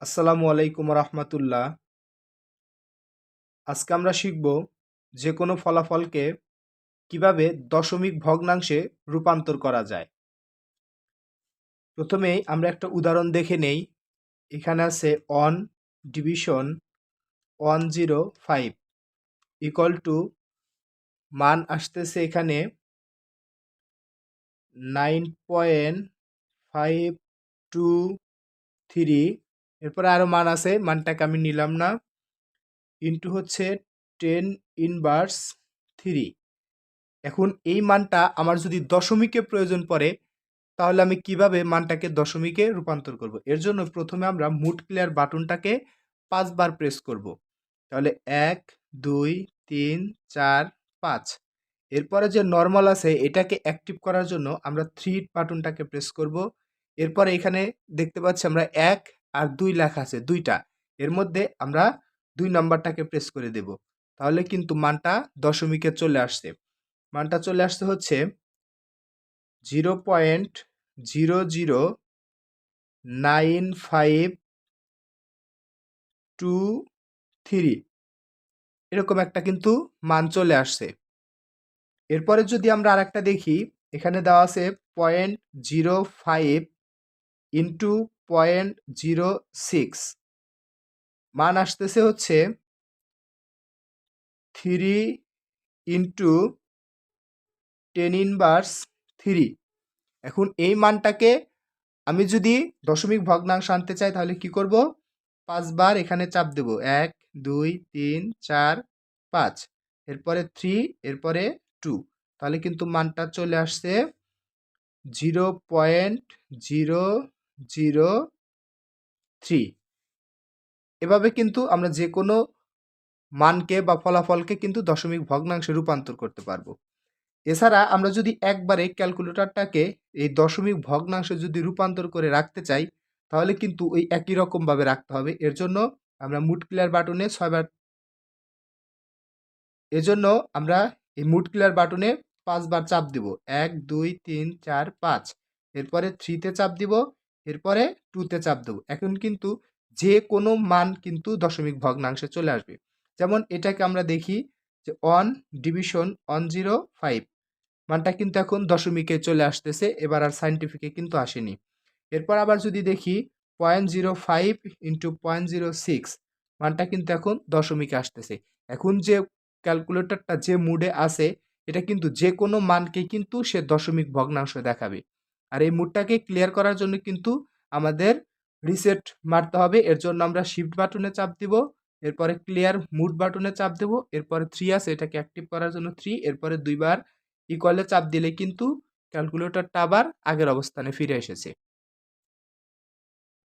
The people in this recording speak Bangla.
আসসালামু আলাইকুম রহমতুল্লাহ। আজকে আমরা শিখব যে কোনো ফলাফলকে কিভাবে দশমিক ভগ্নাংশে রূপান্তর করা যায়। প্রথমেই আমরা একটা উদাহরণ দেখে নেই। এখানে আছে 1 ডিভিশন 105 ইকুয়াল টু মান আসতেছে এখানে 9.523। এরপরে আরও মান আছে, মানটাকে আমি নিলাম না। ইন্টু হচ্ছে 10 ইনভার্স 3। এখন এই মানটা আমার যদি দশমিকে প্রয়োজন পড়ে, তাহলে আমি কিভাবে মানটাকে দশমিকে রূপান্তর করব। এর জন্য প্রথমে আমরা মুড ক্লিয়ার বাটনটাকে 5 বার প্রেস করব। তাহলে 1 2 3 4 5। এরপরে যে নর্মাল আছে এটাকে অ্যাক্টিভ করার জন্য আমরা 3 বাটনটাকে প্রেস করব। এরপরে এখানে দেখতে পাচ্ছি আমরা 1 আর 2 লেখা আছে, দুইটা। এর মধ্যে আমরা 2 নাম্বারটাকে প্রেস করে দেব। তাহলে কিন্তু মানটা দশমিকে চলে আসছে। মানটা চলে আসতে হচ্ছে 0.00952 এরকম একটা কিন্তু মান চলে আসছে। এরপরে যদি আমরা আরেকটা দেখি, এখানে দেওয়া আছে 0.05 ইন্টু 0.06, মান আসতেছে হচ্ছে 3 ইন্টু 10 ইনভার্স 3। এখন এই মানটাকে আমি যদি দশমিক ভগ্নাংশ আনতে চাই তাহলে কি করব? 5 বার এখানে চাপ দেব। 1 2 3 4 5, এরপরে 3, এরপরে 2। তাহলে কিন্তু মানটা চলে আসছে 0.003। এভাবে কিন্তু আমরা যে কোনো মানকে বা ফলাফলকে কিন্তু দশমিক ভগ্নাংশে রূপান্তর করতে পারবো। এছাড়া আমরা যদি একবারে ক্যালকুলেটরটাকে এই দশমিক ভগ্নাংশে যদি রূপান্তর করে রাখতে চাই, তাহলে কিন্তু ওই একই রকমভাবে রাখতে হবে। এর জন্য আমরা মুড ক্লিয়ার বাটনে 6 বার, এজন্য আমরা এই মুড ক্লিয়ার বাটনে 5 বার চাপ দিব। 1 2 3 4 5, এরপরে 3 তে চাপ দিব, এরপরে 2 তে চাপ দেব। এখন কিন্তু যে কোনো মান কিন্তু দশমিক ভগ্নাংশে চলে আসবে। যেমন এটাকে আমরা দেখি যে 1 ডিভিশন 105, মানটা কিন্তু এখন দশমিকে চলে আসতেছে, এবার আর সাইন্টিফিকে কিন্তু আসেনি। এরপর আবার যদি দেখি 0.05 ইন্টু 0.06, মানটা কিন্তু এখন দশমিকে আসতেছে। এখন যে ক্যালকুলেটরটা যে মুডে আছে, এটা কিন্তু যে কোনো মানকে কিন্তু সে দশমিক ভগ্নাংশ দেখাবে। আর এই মুডটাকে ক্লিয়ার করার জন্য কিন্তু আমাদের রিসেট মারতে হবে। এর জন্য আমরা শিফট বাটনে চাপ দিব, এরপরে ক্লিয়ার মুড বাটনে চাপ দেব, এরপরে 3 আছে এটাকে অ্যাক্টিভ করার জন্য 3, এরপরে 2 বার ইকুয়ালে চাপ দিলে কিন্তু ক্যালকুলেটরটা আবার আগের অবস্থানে ফিরে এসেছে।